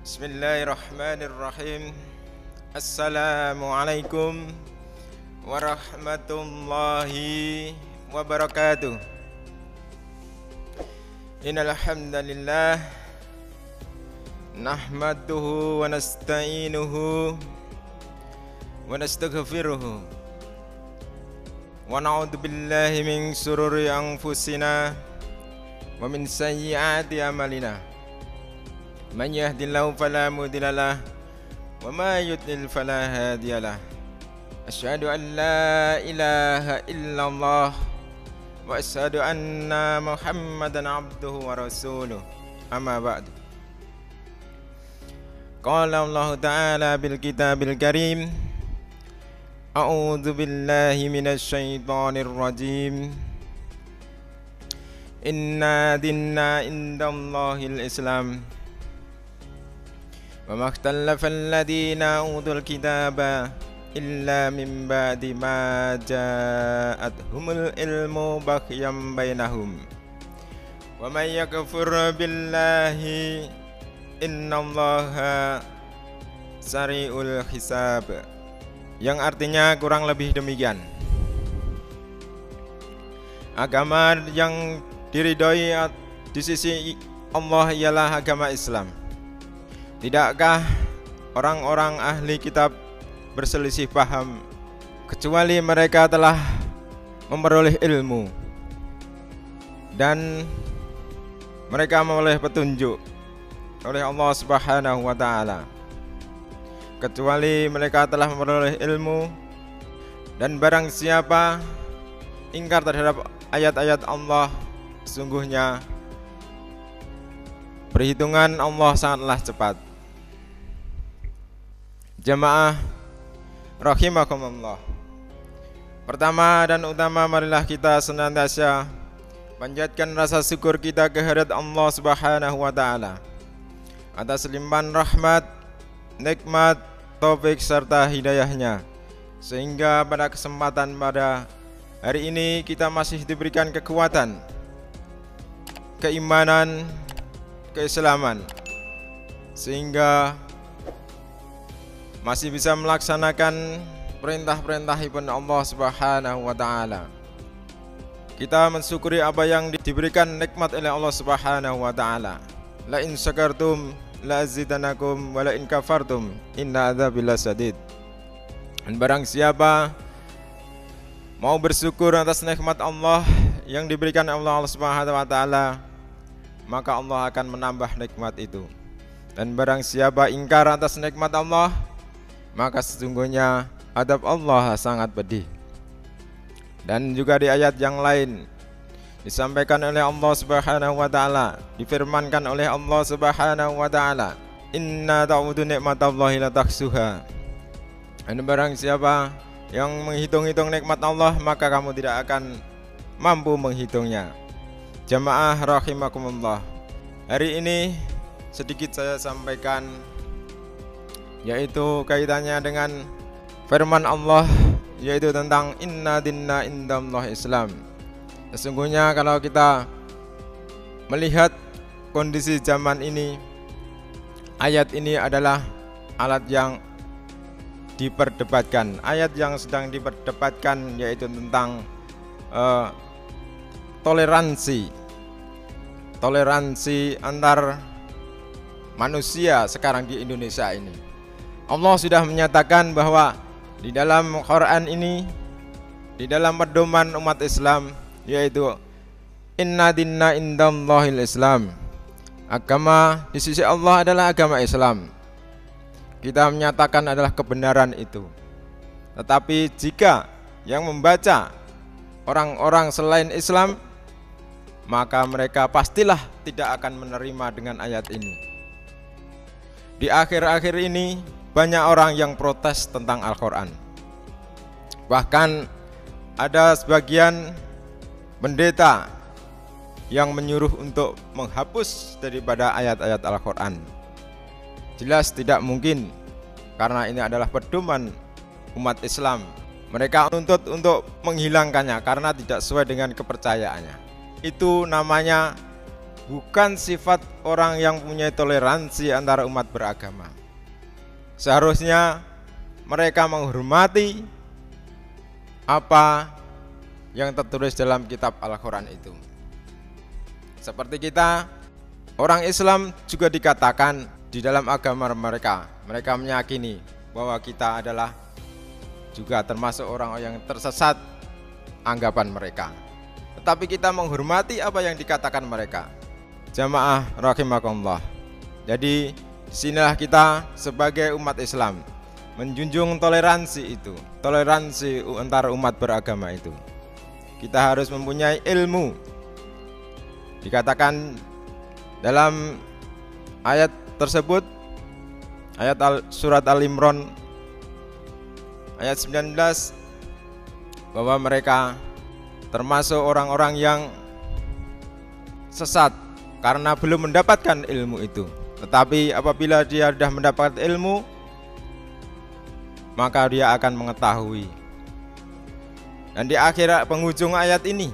Bismillahirrahmanirrahim. Assalamualaikum warahmatullahi wabarakatuh. Innal hamdalillah nahmaduhu wa nasta'inuhu wa nastaghfiruhu wa na'udzu billahi min shururi anfusina wa min sayyiati a'malina. Man yahdihillahu fala mudhillalah wa may yudlil fala hadiyalah. Asyhadu an la ilaha illallah wa asyhadu anna Muhammadan abduhu wa rasuluh. Amma ba'du. Qala Allah Ta'ala bil kitabil karim. A'udzu billahi minasy syaithanir rajim. Inna dinna indallahil Islam. Wa makhtallafal ladina utul kitaba illa min ba'di ma ja'athumul ilmu baghyan bainahum. Wa may yakfur billahi innallaha sari'ul hisab. Yang artinya kurang lebih demikian. Agama yang diridhoi di sisi Allah ialah agama Islam. Tidakkah orang-orang ahli kitab berselisih paham kecuali mereka telah memperoleh ilmu dan mereka memperoleh petunjuk oleh Allah Subhanahu wa Ta'ala, kecuali mereka telah memperoleh ilmu. Dan barang siapa ingkar terhadap ayat-ayat Allah, sesungguhnya perhitungan Allah sangatlah cepat. Jamaah rahimakumullah. Pertama dan utama, marilah kita senantiasa panjatkan rasa syukur kita kehadirat Allah Subhanahu wa Ta'ala atas limpahan rahmat, nikmat, taufik serta hidayahnya, sehingga pada kesempatan pada hari ini kita masih diberikan kekuatan, keimanan, keislaman, sehingga masih bisa melaksanakan perintah-perintah ibn Allah Subhanahu wa Ta'ala. Kita mensyukuri apa yang diberikan nikmat oleh Allah Subhanahu wa Ta'ala. La in syakartum la azidanakum wa la in kafartum inna adzabi lasyadid. Dan barang siapa mau bersyukur atas nikmat Allah yang diberikan Allah Subhanahu wa Ta'ala, maka Allah akan menambah nikmat itu. Dan barang siapa ingkar atas nikmat Allah, maka sesungguhnya adab Allah sangat pedih. Dan juga di ayat yang lain disampaikan oleh Allah Subhanahu wa Ta'ala, difirmankan oleh Allah Subhanahu wa Ta'ala, inna ta'udu nikmatallahi la tahsuha. Dan barang siapa yang menghitung-hitung nikmat Allah, maka kamu tidak akan mampu menghitungnya. Jamaah rahimakumullah, hari ini sedikit saya sampaikan, yaitu kaitannya dengan firman Allah, yaitu tentang inna dinna indallah Islam. Sesungguhnya kalau kita melihat kondisi zaman ini, ayat ini adalah alat yang diperdebatkan, ayat yang sedang diperdebatkan, yaitu tentang toleransi antar manusia sekarang di Indonesia ini. Allah sudah menyatakan bahwa di dalam Quran ini, di dalam pedoman umat Islam, yaitu inna dinna indallahil Islam, agama di sisi Allah adalah agama Islam. Kita menyatakan adalah kebenaran itu. Tetapi jika yang membaca orang-orang selain Islam, maka mereka pastilah tidak akan menerima dengan ayat ini. Di akhir-akhir ini banyak orang yang protes tentang Al-Quran. Bahkan ada sebagian pendeta yang menyuruh untuk menghapus daripada ayat-ayat Al-Quran. Jelas tidak mungkin, karena ini adalah pedoman umat Islam. Mereka menuntut untuk menghilangkannya karena tidak sesuai dengan kepercayaannya. Itu namanya bukan sifat orang yang punya toleransi antara umat beragama. Seharusnya mereka menghormati apa yang tertulis dalam kitab Al-Quran itu. Seperti kita, orang Islam juga dikatakan di dalam agama mereka, mereka meyakini bahwa kita adalah juga termasuk orang yang tersesat anggapan mereka. Tetapi kita menghormati apa yang dikatakan mereka. Jamaah rahimakumullah. Jadi disinilah kita sebagai umat Islam menjunjung toleransi itu, toleransi antara umat beragama itu. Kita harus mempunyai ilmu. Dikatakan dalam ayat tersebut, ayat surat Al-Imran ayat 19, bahwa mereka termasuk orang-orang yang sesat karena belum mendapatkan ilmu itu. Tetapi apabila dia sudah mendapat ilmu, maka dia akan mengetahui. Dan di akhir penghujung ayat ini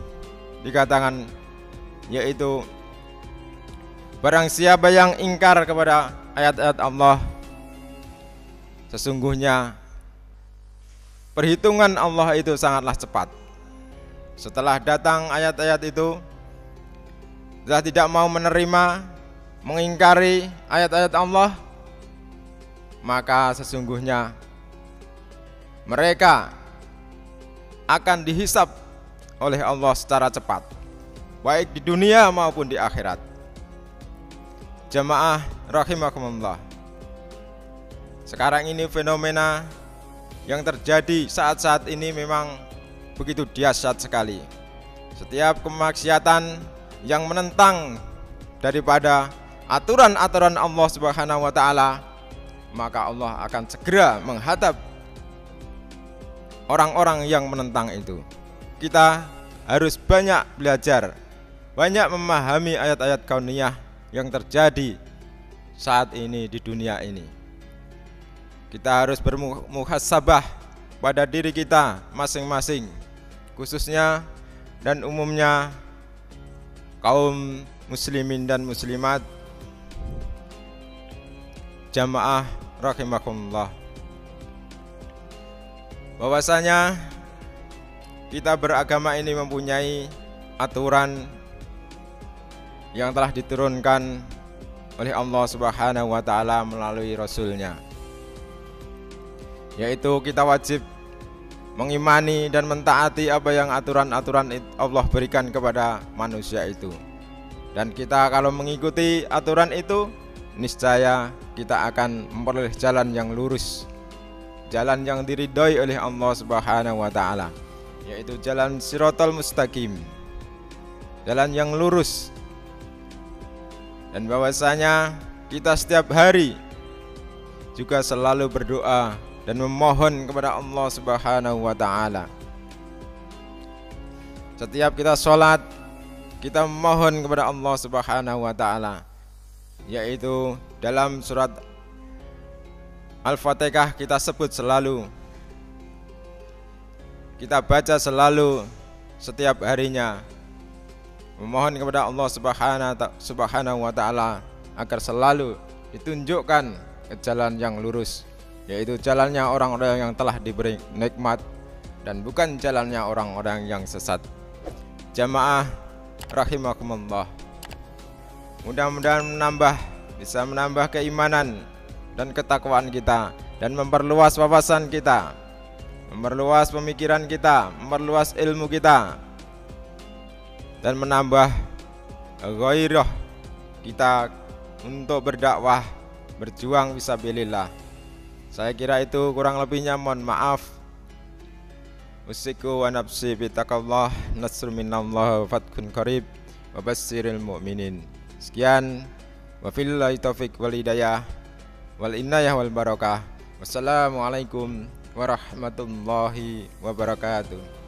dikatakan, yaitu barang siapa yang ingkar kepada ayat-ayat Allah, sesungguhnya perhitungan Allah itu sangatlah cepat. Setelah datang ayat-ayat itu, sudah tidak mau menerima, mengingkari ayat-ayat Allah, maka sesungguhnya mereka akan dihisab oleh Allah secara cepat, baik di dunia maupun di akhirat. Jamaah rahimakumullah. Sekarang ini fenomena yang terjadi saat-saat ini memang begitu dahsyat sekali. Setiap kemaksiatan yang menentang daripada aturan-aturan Allah Subhanahu wa taala, maka Allah akan segera menghadap orang-orang yang menentang itu. Kita harus banyak belajar, banyak memahami ayat-ayat kauniyah yang terjadi saat ini di dunia ini. Kita harus bermuhasabah pada diri kita masing-masing, khususnya dan umumnya kaum muslimin dan muslimat. Jamaah rahimakumullah, bahwasanya kita beragama ini mempunyai aturan yang telah diturunkan oleh Allah Subhanahu wa taala melalui Rasul-Nya, yaitu kita wajib mengimani dan mentaati apa yang aturan-aturan Allah berikan kepada manusia itu. Dan kita kalau mengikuti aturan itu, niscaya kita akan memperoleh jalan yang lurus, jalan yang diridhoi oleh Allah Subhanahu wa taala, yaitu jalan Shiratal Mustaqim, jalan yang lurus. Dan bahwasanya kita setiap hari juga selalu berdoa dan memohon kepada Allah Subhanahu wa taala. Setiap kita sholat, kita memohon kepada Allah Subhanahu wa taala, yaitu dalam surat Al-Fatihah kita sebut selalu, kita baca selalu setiap harinya, memohon kepada Allah Subhanahu wa taala agar selalu ditunjukkan ke jalan yang lurus, yaitu jalannya orang-orang yang telah diberi nikmat dan bukan jalannya orang-orang yang sesat. Jamaah rahimakumullah, mudah-mudahan bisa menambah keimanan dan ketakwaan kita, dan memperluas wawasan kita, memperluas pemikiran kita, memperluas ilmu kita, dan menambah gairah kita untuk berdakwah, berjuang fisabilillah. Saya kira itu, kurang lebihnya mohon maaf. Usiku wa nafsi bitaqallah, nasrun minallah wa fathun qarib wa basyiril mu'minin. Sekian, wabillahi taufiq wal hidayah wal inayah wal barakah. Wassalamualaikum warahmatullahi wabarakatuh.